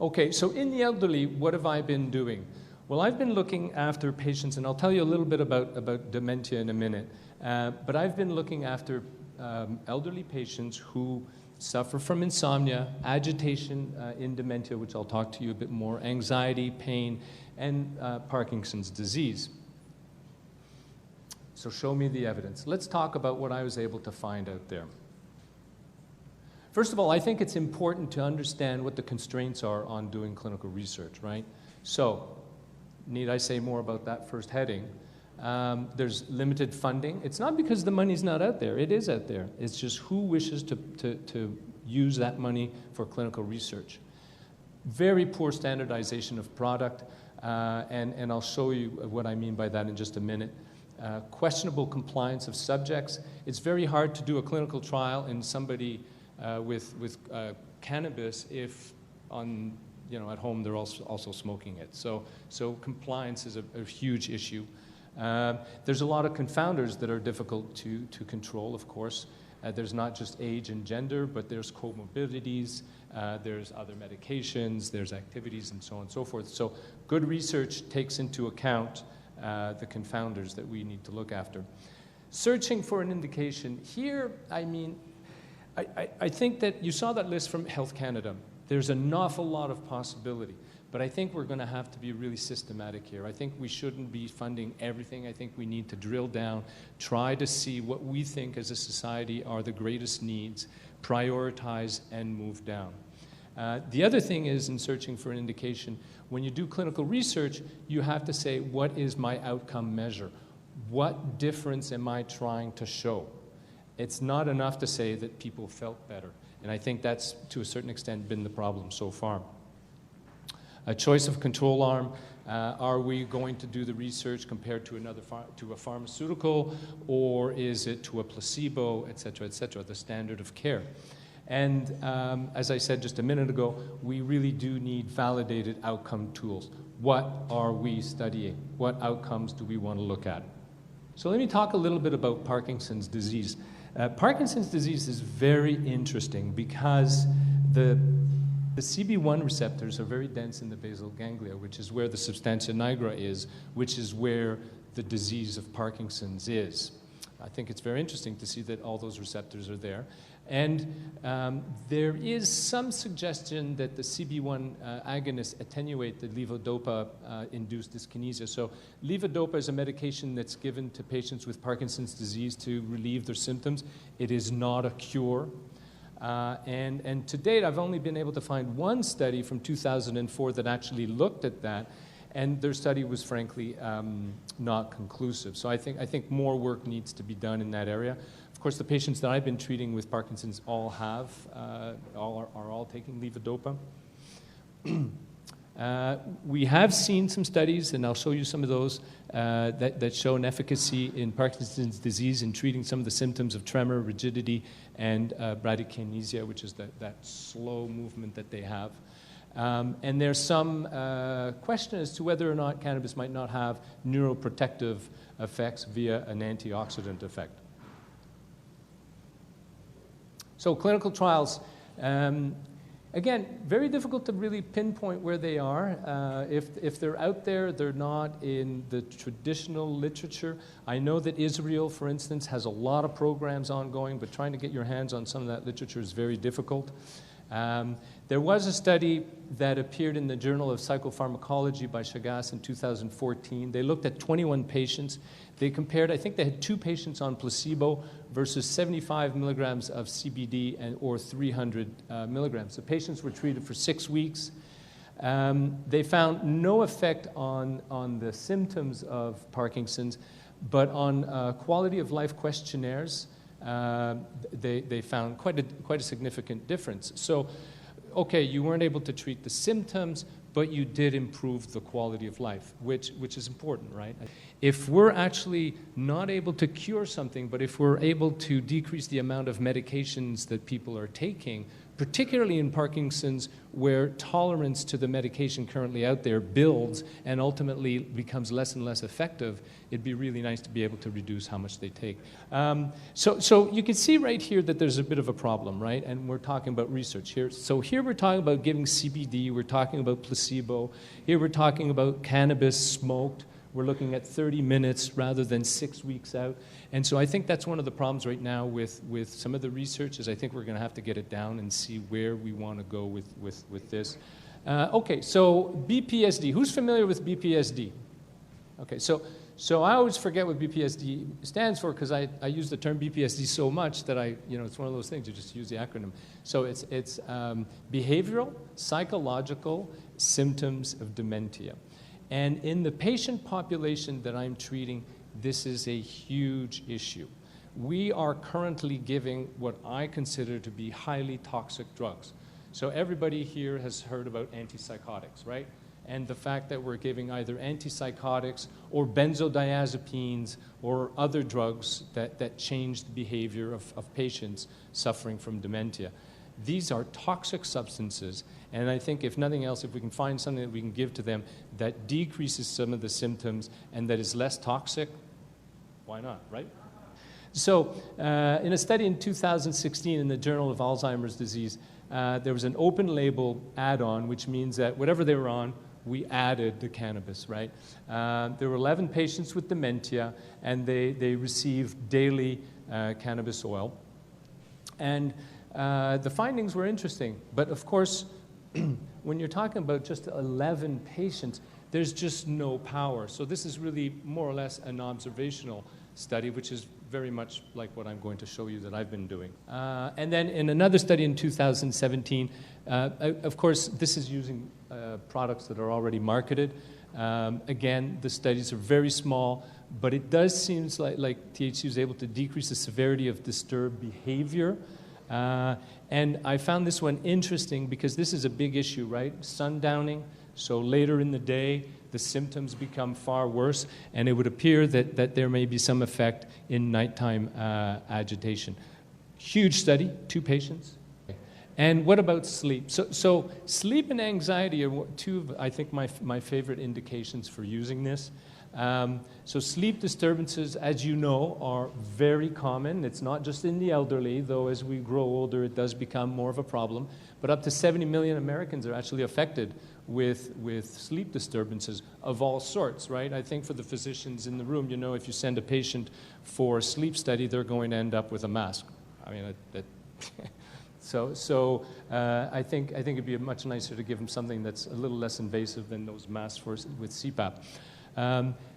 Okay, so in the elderly, what have I been doing? Well, I've been looking after patients, and I'll tell you a little bit about dementia in a minute, but I've been looking after elderly patients who suffer from insomnia, agitation in dementia, which I'll talk to you a bit more, anxiety, pain, and Parkinson's disease. So show me the evidence. Let's talk about what I was able to find out there. First of all, I think it's important to understand what the constraints are on doing clinical research, right? So, need I say more about that first heading? There's limited funding. It's not because the money's not out there. It is out there. It's just who wishes to use that money for clinical research. Very poor standardization of product, and I'll show you what I mean by that in just a minute. Questionable compliance of subjects. It's very hard to do a clinical trial in somebody with cannabis if at home they're also smoking it. So compliance is a huge issue. There's a lot of confounders that are difficult to control, of course. There's not just age and gender, but there's comorbidities, there's other medications, there's activities, and so on and so forth. So good research takes into account the confounders that we need to look after. Searching for an indication. Here, I think that you saw that list from Health Canada. There's an awful lot of possibility, but I think we're going to have to be really systematic here. I think we shouldn't be funding everything. I think we need to drill down, try to see what we think as a society are the greatest needs, prioritize, and move down. The other thing is, in searching for an indication, when you do clinical research, you have to say, what is my outcome measure? What difference am I trying to show? It's not enough to say that people felt better. And I think that's, to a certain extent, been the problem so far. A choice of control arm. Are we going to do the research compared to a pharmaceutical, or is it to a placebo, et cetera, the standard of care? And as I said just a minute ago, we really do need validated outcome tools. What are we studying? What outcomes do we want to look at? So let me talk a little bit about Parkinson's disease. Parkinson's disease is very interesting because the CB1 receptors are very dense in the basal ganglia, which is where the substantia nigra is, which is where the disease of Parkinson's is. I think it's very interesting to see that all those receptors are there. And there is some suggestion that the CB1 agonists attenuate the levodopa-induced dyskinesia. So levodopa is a medication that's given to patients with Parkinson's disease to relieve their symptoms. It is not a cure. And to date, I've only been able to find one study from 2004 that actually looked at that, and their study was frankly not conclusive. So I think more work needs to be done in that area. Of course, the patients that I've been treating with Parkinson's all are all taking levodopa. We have seen some studies, and I'll show you some of those, that show an efficacy in Parkinson's disease in treating some of the symptoms of tremor, rigidity, and bradykinesia, which is that slow movement that they have. And there's some question as to whether or not cannabis might not have neuroprotective effects via an antioxidant effect. So clinical trials, again, very difficult to really pinpoint where they are. If they're out there, they're not in the traditional literature. I know that Israel, for instance, has a lot of programs ongoing, but trying to get your hands on some of that literature is very difficult. There was a study that appeared in the Journal of Psychopharmacology by Chagas in 2014. They looked at 21 patients. They compared, I think they had 2 patients on placebo versus 75 milligrams of CBD or 300 milligrams. The patients were treated for 6 weeks. They found no effect on the symptoms of Parkinson's, but on quality of life questionnaires, they found quite a significant difference. So, okay, you weren't able to treat the symptoms, but you did improve the quality of life, which is important, right? If we're actually not able to cure something, but if we're able to decrease the amount of medications that people are taking, particularly in Parkinson's, where tolerance to the medication currently out there builds and ultimately becomes less and less effective. It'd be really nice to be able to reduce how much they take. So you can see right here that there's a bit of a problem, right? And we're talking about research here. So here we're talking about giving CBD, we're talking about placebo. Here we're talking about cannabis smoked. We're looking at 30 minutes rather than 6 weeks out. And so I think that's one of the problems right now with some of the research is I think we're going to have to get it down and see where we want to go with this. Okay, so BPSD. Who's familiar with BPSD? Okay, so I always forget what BPSD stands for because I use the term BPSD so much that it's one of those things, you just use the acronym. So it's behavioral, psychological symptoms of dementia. And in the patient population that I'm treating, this is a huge issue. We are currently giving what I consider to be highly toxic drugs. So everybody here has heard about antipsychotics, right? And the fact that we're giving either antipsychotics or benzodiazepines or other drugs that change the behavior of patients suffering from dementia. These are toxic substances, and I think if nothing else, if we can find something that we can give to them that decreases some of the symptoms and that is less toxic, why not, right? So in a study in 2016 in the Journal of Alzheimer's Disease, there was an open label add-on, which means that whatever they were on, we added the cannabis, right? There were 11 patients with dementia, and they received daily cannabis oil. And the findings were interesting, but of course, when you're talking about just 11 patients, there's just no power. So this is really more or less an observational study, which is very much like what I'm going to show you that I've been doing. And then in another study in 2017, of course, this is using products that are already marketed. Again, the studies are very small, but it does seem like THC is able to decrease the severity of disturbed behavior. And I found this one interesting because this is a big issue, right? Sundowning. So later in the day, the symptoms become far worse, and it would appear that there may be some effect in nighttime agitation. Huge study, 2 patients. And what about sleep? So sleep and anxiety are two of, I think, my favorite indications for using this. So sleep disturbances, as you know, are very common. It's not just in the elderly, though as we grow older, it does become more of a problem. But up to 70 million Americans are actually affected with sleep disturbances of all sorts, right? I think for the physicians in the room, if you send a patient for a sleep study, they're going to end up with a mask. I mean, So I think it'd be much nicer to give them something that's a little less invasive than those masks with CPAP.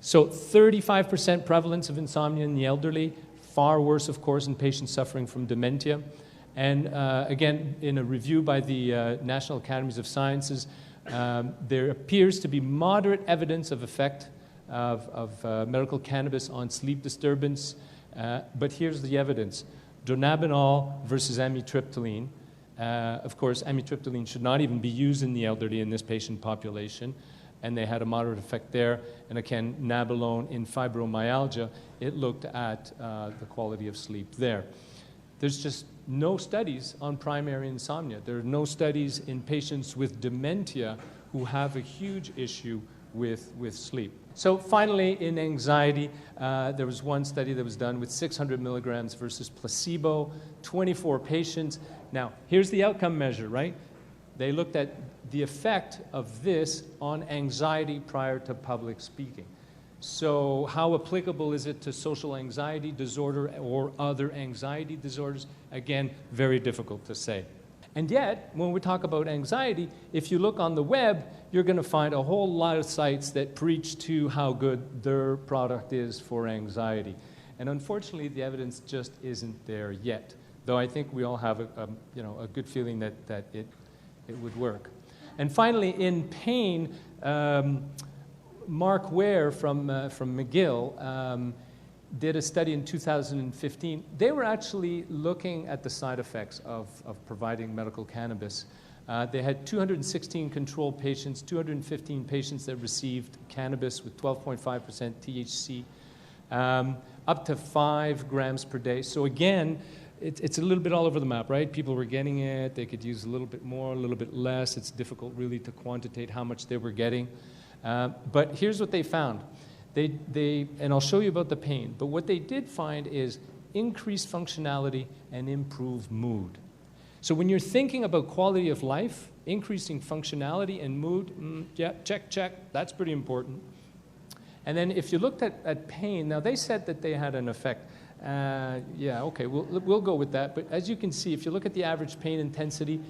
So 35% prevalence of insomnia in the elderly, far worse, of course, in patients suffering from dementia. And again, in a review by the National Academies of Sciences, there appears to be moderate evidence of effect of medical cannabis on sleep disturbance. But here's the evidence. Dronabinol versus amitriptyline. Of course, amitriptyline should not even be used in the elderly in this patient population, and they had a moderate effect there. And again, nabilone in fibromyalgia, it looked at the quality of sleep there. There's just no studies on primary insomnia. There are no studies in patients with dementia who have a huge issue with sleep. So finally, in anxiety, there was one study that was done with 600 milligrams versus placebo, 24 patients. Now, here's the outcome measure, right? They looked at the effect of this on anxiety prior to public speaking. So how applicable is it to social anxiety disorder or other anxiety disorders? Again, very difficult to say. And yet, when we talk about anxiety, if you look on the web, you're going to find a whole lot of sites that preach to how good their product is for anxiety. And unfortunately, the evidence just isn't there yet, though I think we all have a good feeling that it would work. And finally, in pain, Mark Ware from McGill did a study in 2015. They were actually looking at the side effects of providing medical cannabis. They had 216 control patients, 215 patients that received cannabis with 12.5% THC, up to 5 grams per day. So again, it's a little bit all over the map, right? People were getting it. They could use a little bit more, a little bit less. It's difficult really to quantitate how much they were getting. But here's what they found. And I'll show you about the pain, but what they did find is increased functionality and improved mood. So when you're thinking about quality of life, increasing functionality and mood, yeah, check, that's pretty important. And then if you looked at pain, now they said that they had an effect. Yeah, okay, we'll go with that. But as you can see, if you look at the average pain intensity,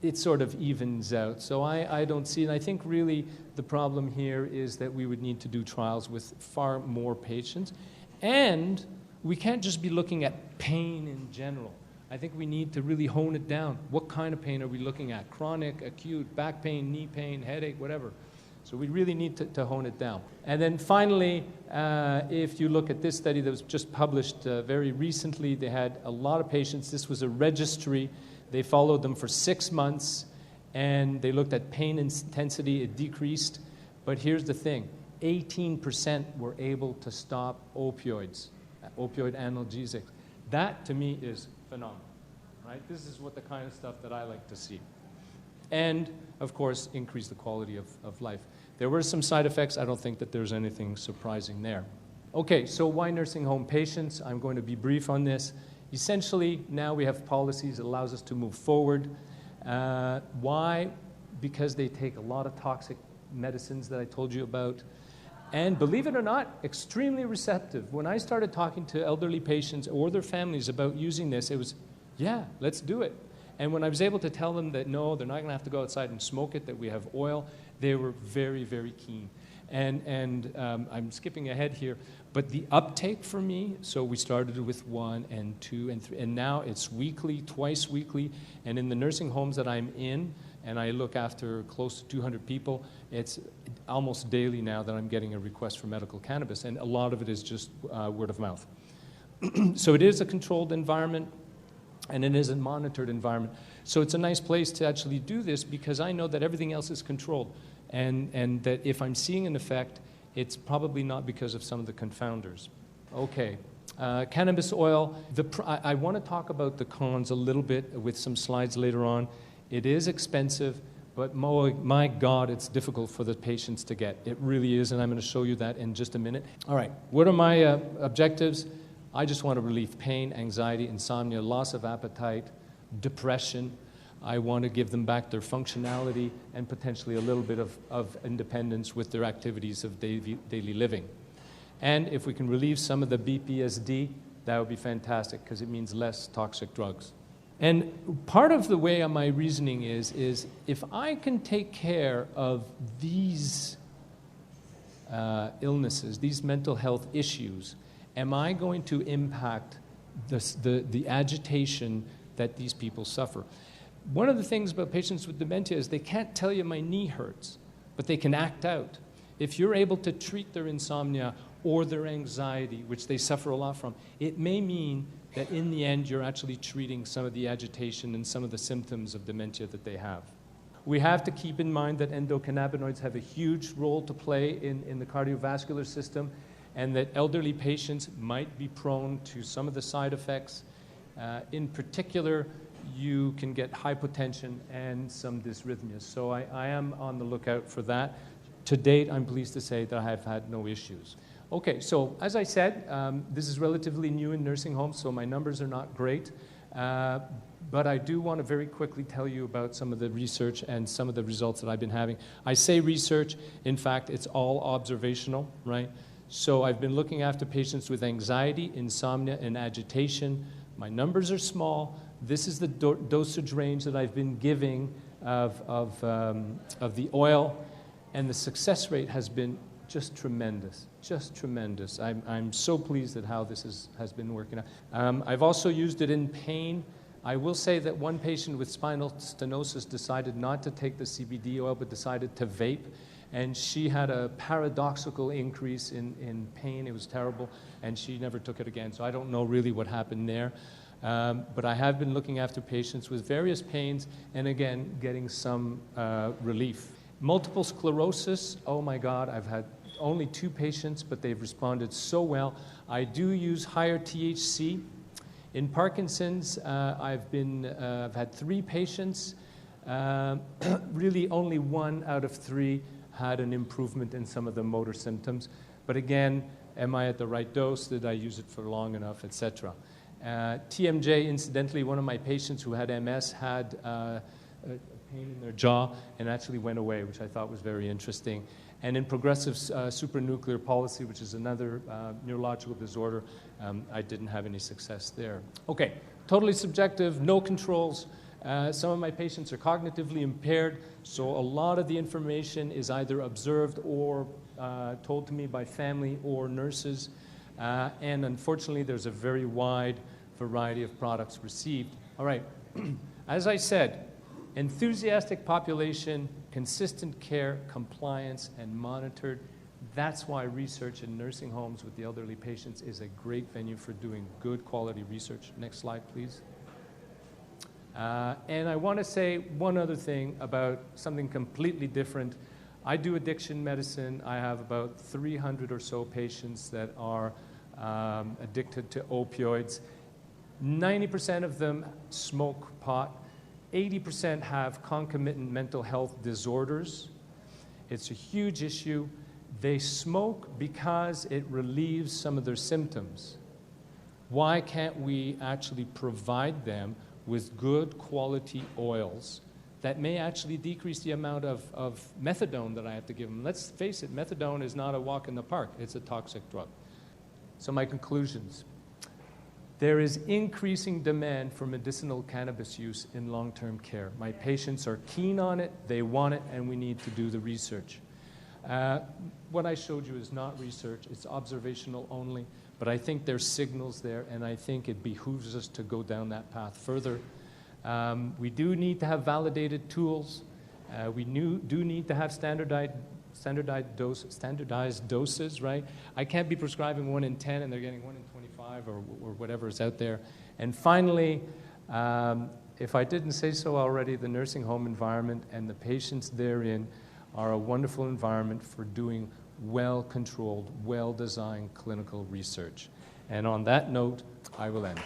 it sort of evens out. So I don't see, and I think really the problem here is that we would need to do trials with far more patients. And we can't just be looking at pain in general. I think we need to really hone it down. What kind of pain are we looking at? Chronic, acute, back pain, knee pain, headache, whatever. So we really need to hone it down. And then finally, if you look at this study that was just published very recently, they had a lot of patients. This was a registry. They followed them for 6 months, and they looked at pain intensity. It decreased. But here's the thing. 18% were able to stop opioid analgesics. That, to me, is phenomenal, right? This is what the kind of stuff that I like to see. And, of course, increase the quality of life. There were some side effects. I don't think that there's anything surprising there. Okay, so why nursing home patients? I'm going to be brief on this. Essentially, now we have policies that allows us to move forward. Why? Because they take a lot of toxic medicines that I told you about. And believe it or not, extremely receptive. When I started talking to elderly patients or their families about using this, it was, yeah, let's do it. And when I was able to tell them that, no, they're not going to have to go outside and smoke it, that we have oil, they were very, very keen. And I'm skipping ahead here, but the uptake for me, so we started with 1 and 2 and 3, and now it's weekly, twice weekly, and in the nursing homes that I'm in, and I look after close to 200 people, it's almost daily now that I'm getting a request for medical cannabis, and a lot of it is just word of mouth. So it is a controlled environment, and it is a monitored environment. So it's a nice place to actually do this because I know that everything else is controlled, and that if I'm seeing an effect, it's probably not because of some of the confounders. Okay, cannabis oil. I want to talk about the cons a little bit with some slides later on. It is expensive, but my God, it's difficult for the patients to get. It really is, and I'm going to show you that in just a minute. All right, what are my objectives? I just want to relieve pain, anxiety, insomnia, loss of appetite, depression. I want to give them back their functionality and potentially a little bit of independence with their activities of daily living. And if we can relieve some of the BPSD, that would be fantastic because it means less toxic drugs. And part of the way my reasoning is if I can take care of these illnesses, these mental health issues, am I going to impact the agitation that these people suffer? One of the things about patients with dementia is they can't tell you my knee hurts, but they can act out. If you're able to treat their insomnia or their anxiety, which they suffer a lot from, it may mean that in the end you're actually treating some of the agitation and some of the symptoms of dementia that they have. We have to keep in mind that endocannabinoids have a huge role to play in the cardiovascular system, and that elderly patients might be prone to some of the side effects. In particular, you can get hypotension and some dysrhythmias. So I am on the lookout for that. To date, I'm pleased to say that I have had no issues. Okay, so as I said, this is relatively new in nursing homes, so my numbers are not great. But I do want to very quickly tell you about some of the research and some of the results that I've been having. I say research, in fact, it's all observational, right? So I've been looking after patients with anxiety, insomnia, and agitation. My numbers are small. This is the dosage range that I've been giving of the oil, and the success rate has been just tremendous, just tremendous. I'm so pleased at how this has been working out. I've also used it in pain. I will say that one patient with spinal stenosis decided not to take the CBD oil, but decided to vape, and she had a paradoxical increase in pain. It was terrible, and she never took it again. So I don't know really what happened there. But I have been looking after patients with various pains and, again, getting some relief. Multiple sclerosis, oh my God, I've had only 2 patients, but they've responded so well. I do use higher THC, In Parkinson's, I've had 3 patients. Really only 1 out of 3 had an improvement in some of the motor symptoms. But again, am I at the right dose? Did I use it for long enough, etc.? TMJ, incidentally, one of my patients who had MS had a pain in their jaw and actually went away, which I thought was very interesting. And in progressive supranuclear palsy, which is another neurological disorder, I didn't have any success there. Okay, totally subjective, no controls. Some of my patients are cognitively impaired, so a lot of the information is either observed or told to me by family or nurses. And unfortunately, there's a very wide variety of products received. All right, as I said, enthusiastic population, consistent care, compliance, and monitored. That's why research in nursing homes with the elderly patients is a great venue for doing good quality research. Next slide, please. And I want to say one other thing about something completely different. I do addiction medicine. I have about 300 or so patients that are addicted to opioids. 90% of them smoke pot. 80% have concomitant mental health disorders. It's a huge issue. They smoke because it relieves some of their symptoms. Why can't we actually provide them with good quality oils that may actually decrease the amount of methadone that I have to give them? Let's face it, methadone is not a walk in the park. It's a toxic drug. So my conclusions. There is increasing demand for medicinal cannabis use in long-term care. My patients are keen on it, they want it, and we need to do the research. What I showed you is not research, it's observational only, but I think there's signals there, and I think it behooves us to go down that path further. We do need to have validated tools. We do need to have standardized doses, right? I can't be prescribing 1 in 10 and they're getting 1 in 25 or whatever is out there. And finally, if I didn't say so already, the nursing home environment and the patients therein are a wonderful environment for doing well-controlled, well-designed clinical research. And on that note, I will end.